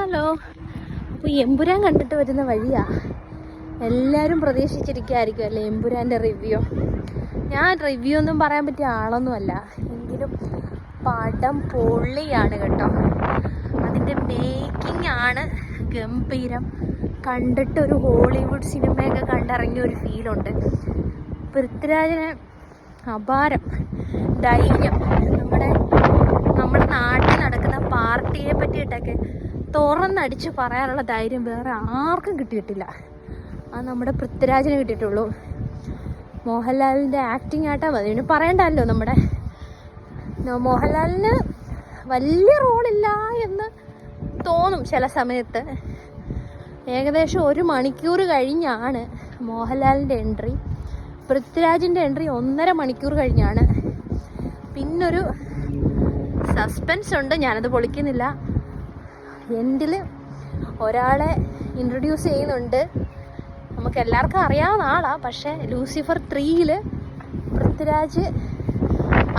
Hello. അപ്പോൾ എമ്പുരാൻ കണ്ടിട്ട് വരുന്ന വഴിയാ. എല്ലാവരും പ്രതീക്ഷിച്ചിരിക്കുകയായിരിക്കും അല്ലേ എമ്പുരാൻ്റെ റിവ്യൂ. ഞാൻ റിവ്യൂ ഒന്നും പറയാൻ പറ്റിയ ആളൊന്നുമല്ല, എങ്കിലും പടം പൊള്ളിയാണ് കേട്ടോ. അതിൻ്റെ മേക്കിംഗ് ആണ് ഗംഭീരം. കണ്ടിട്ട് ഒരു ഹോളിവുഡ് സിനിമയൊക്കെ കണ്ടിറങ്ങിയ ഒരു ഫീലുണ്ട്. പൃഥ്വിരാജിന് അപാരം ധൈര്യം. നമ്മുടെ നാട്ടിൽ നടക്കുന്ന പാർട്ടിയെ പറ്റിയിട്ടൊക്കെ തുറന്നടിച്ച് പറയാനുള്ള ധൈര്യം വേറെ ആർക്കും കിട്ടിയിട്ടില്ല. അത് നമ്മുടെ പൃഥ്വിരാജിന് കിട്ടിയിട്ടുള്ളൂ. മോഹൻലാലിൻ്റെ ആക്ടിങ് ആയിട്ടാ മതി, ഇനി പറയണ്ടല്ലോ. നമ്മുടെ മോഹൻലാലിന് വലിയ റോളില്ല എന്ന് തോന്നും ചില സമയത്ത്. ഏകദേശം 1 മണിക്കൂർ കഴിഞ്ഞാണ് മോഹൻലാലിൻ്റെ എൻട്രി. പൃഥ്വിരാജിൻ്റെ എൻട്രി 1.5 മണിക്കൂർ കഴിഞ്ഞാണ്. പിന്നൊരു സസ്പെൻസ് ഉണ്ട്, ഞാനത് പൊളിക്കുന്നില്ല. എൻഡിൽ ഒരാളെ ഇൻട്രൊഡ്യൂസ് ചെയ്യുന്നുണ്ട്, നമുക്ക് എല്ലാവർക്കും അറിയാവുന്ന ആളാണ്. പക്ഷേ ലൂസിഫർ 3 പൃഥ്വിരാജ്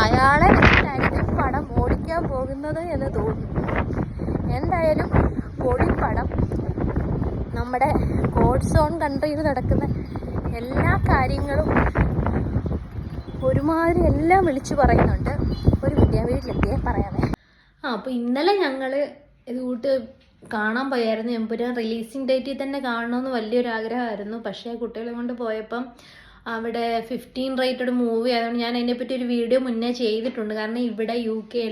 അയാളെ വെച്ചിട്ടായിരിക്കും പടം ഓടിക്കാൻ പോകുന്നത് എന്ന് തോന്നുന്നു. എന്തായാലും പൊളിപ്പടം. നമ്മുടെ ഗോഡ്സ് ഓൺ കൺട്രിയിൽ നടക്കുന്ന എല്ലാ കാര്യങ്ങളും ഒരുമാതിരി എല്ലാം വിളിച്ചു പറയുന്നുണ്ട്. ഒരു വീട്ടിലെത്തിയേ പറയാമേ. അപ്പോൾ ഇന്നലെ ഞങ്ങൾ ഇത് കൂട്ട് കാണാൻ പോയായിരുന്നു. എമ്പുരാൻ റിലീസിങ് ഡേറ്റിൽ തന്നെ കാണണമെന്ന് വലിയൊരു ആഗ്രഹമായിരുന്നു. പക്ഷേ കുട്ടികളെ കൊണ്ട് പോയപ്പം അവിടെ 15 റേറ്റഡ് മൂവി ആയതുകൊണ്ട് ഞാൻ അതിനെപ്പറ്റി ഒരു വീഡിയോ മുന്നേ ചെയ്തിട്ടുണ്ട്. കാരണം ഇവിടെ UK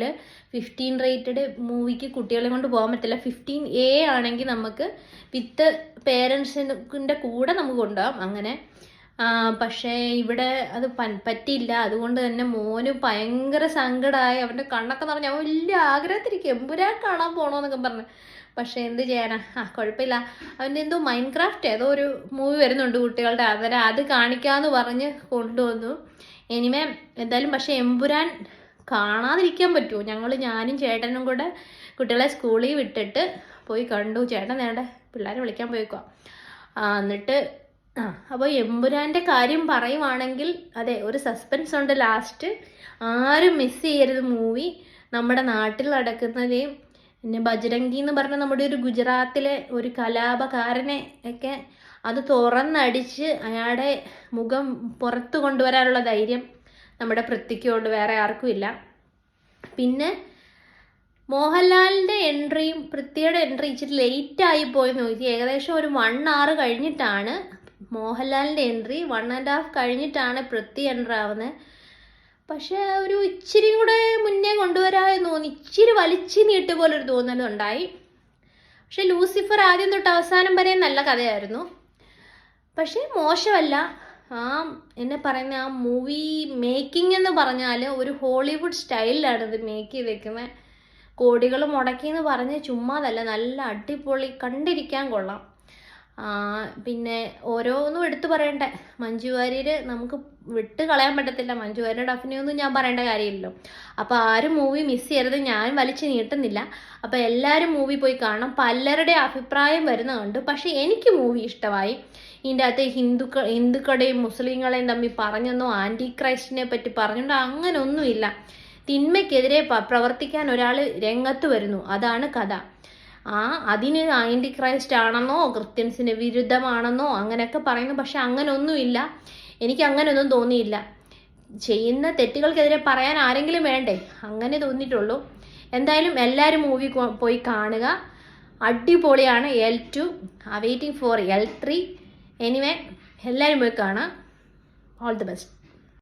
15 റേറ്റഡ് മൂവിക്ക് കുട്ടികളെ കൊണ്ട് പോകാൻ പറ്റില്ല. 15A ആണെങ്കിൽ നമുക്ക് വിത്ത് പേരൻസിൻ്റെ കൂടെ നമുക്ക് കൊണ്ടുപോകാം അങ്ങനെ. പക്ഷേ ഇവിടെ അത് പറ്റിയില്ല. അതുകൊണ്ട് തന്നെ മോന് ഭയങ്കര സങ്കടമായി. അവൻ്റെ കണ്ണൊക്കെ നിറഞ്ഞ് അവൻ വലിയ ആഗ്രഹത്തിരിക്കും എമ്പുരാൻ കാണാൻ പോകണമെന്നൊക്കെ പറഞ്ഞു. പക്ഷേ എന്ത് ചെയ്യാനാ, കുഴപ്പമില്ല. അവൻ്റെ എന്തോ മൈൻക്രാഫ്റ്റ് ഏതോ ഒരു മൂവി വരുന്നുണ്ട് കുട്ടികളുടെ, അത് കാണിക്കാമെന്ന് പറഞ്ഞ് കൊണ്ടുവന്നു. എനിമേ എന്തായാലും പക്ഷേ എമ്പുരാൻ കാണാതിരിക്കാൻ പറ്റുമോ? ഞാനും ചേട്ടനും കൂടെ കുട്ടികളെ സ്കൂളിൽ വിട്ടിട്ട് പോയി കണ്ടു. ചേട്ടൻ നേടെ പിള്ളേരെ വിളിക്കാൻ പോയിക്കോ. എന്നിട്ട് അപ്പോൾ എമ്പുരാൻ്റെ കാര്യം പറയുവാണെങ്കിൽ അതെ, ഒരു സസ്പെൻസ് ഉണ്ട് ലാസ്റ്റ്. ആരും മിസ് ചെയ്യരുത് മൂവി. നമ്മുടെ നാട്ടിൽ നടക്കുന്നതേയും പിന്നെ ബജ്രംഗി എന്ന് പറഞ്ഞ നമ്മുടെ ഒരു ഗുജറാത്തിലെ ഒരു കലാപകാരനെ ഒക്കെ അത് തുറന്നടിച്ച് അയാളുടെ മുഖം പുറത്തു കൊണ്ടുവരാനുള്ള ധൈര്യം നമ്മുടെ പൃഥ്വിക്കുണ്ട്, വേറെ ആർക്കും ഇല്ല. പിന്നെ മോഹൻലാലിൻ്റെ എൻട്രിയും പൃഥ്വിയുടെ എൻട്രി ഇച്ചിരി ലേറ്റായി പോയി നോക്കി. ഏകദേശം ഒരു 1 hour കഴിഞ്ഞിട്ടാണ് മോഹൻലാലിൻ്റെ എൻട്രി, 1.5 കഴിഞ്ഞിട്ടാണ് പൃഥ്വി എൻട്രി ആവുന്നത്. പക്ഷേ ഒരു ഇച്ചിരി കൂടെ മുന്നേ കൊണ്ടുവരാമെന്ന് തോന്നി. ഇച്ചിരി വലിച്ചു നീട്ട് പോലൊരു തോന്നലുണ്ടായി. പക്ഷെ ലൂസിഫർ ആദ്യം തൊട്ട് അവസാനം വരെ നല്ല കഥയായിരുന്നു. പക്ഷേ മോശമല്ല. എന്നെ പറയുന്ന ആ മൂവി മേക്കിംഗ് എന്ന് പറഞ്ഞാൽ ഒരു ഹോളിവുഡ് സ്റ്റൈലിലാണ് ഇത് മേക്ക് ചെയ്തേക്കുന്നത്. കോടികൾ മുടക്കിയെന്ന് പറഞ്ഞ് ചുമ്മാതല്ല, നല്ല അടിപൊളി, കണ്ടിരിക്കാൻ കൊള്ളാം. പിന്നെ ഓരോന്നും എടുത്തു പറയണ്ടേ. മഞ്ജു വാര്യർ നമുക്ക് വിട്ട് കളയാൻ പറ്റത്തില്ല. മഞ്ജു വാര്യരുടെ അഭിനയൊന്നും ഞാൻ പറയേണ്ട കാര്യമില്ലല്ലോ. അപ്പോൾ ആരും മൂവി മിസ് ചെയ്യരുത്. ഞാൻ വലിച്ചു നീട്ടുന്നില്ല. അപ്പോൾ എല്ലാവരും മൂവി പോയി കാണണം. പലരുടെ അഭിപ്രായം വരുന്നതുണ്ട്. പക്ഷേ എനിക്ക് മൂവി ഇഷ്ടമായി. ഇതിൻ്റെ അകത്ത് ഹിന്ദുക്കളുടെയും മുസ്ലിങ്ങളെയും തമ്മിൽ പറഞ്ഞെന്നോ ആൻറ്റി ക്രൈസ്റ്റിനെ പറ്റി പറഞ്ഞുകൊണ്ടോ അങ്ങനെയൊന്നുമില്ല. തിന്മയ്ക്കെതിരെ പ്രവർത്തിക്കാൻ ഒരാൾ രംഗത്ത് വരുന്നു, അതാണ് കഥ. അതിന് ആൻറ്റി ക്രൈസ്റ്റ് ആണെന്നോ ക്രിസ്ത്യൻസിന് വിരുദ്ധമാണെന്നോ അങ്ങനെയൊക്കെ പറയുന്നു. പക്ഷെ അങ്ങനെയൊന്നുമില്ല. എനിക്ക് അങ്ങനെയൊന്നും തോന്നിയില്ല. ചെയ്യുന്ന തെറ്റുകൾക്കെതിരെ പറയാൻ ആരെങ്കിലും വേണ്ടേ, അങ്ങനെ തോന്നിയിട്ടുള്ളൂ. എന്തായാലും എല്ലാവരും മൂവി പോയി കാണുക. അടിപൊളിയാണ്. L2 waiting for L3. Anyway എല്ലാവരും പോയി കാണാം. All the best.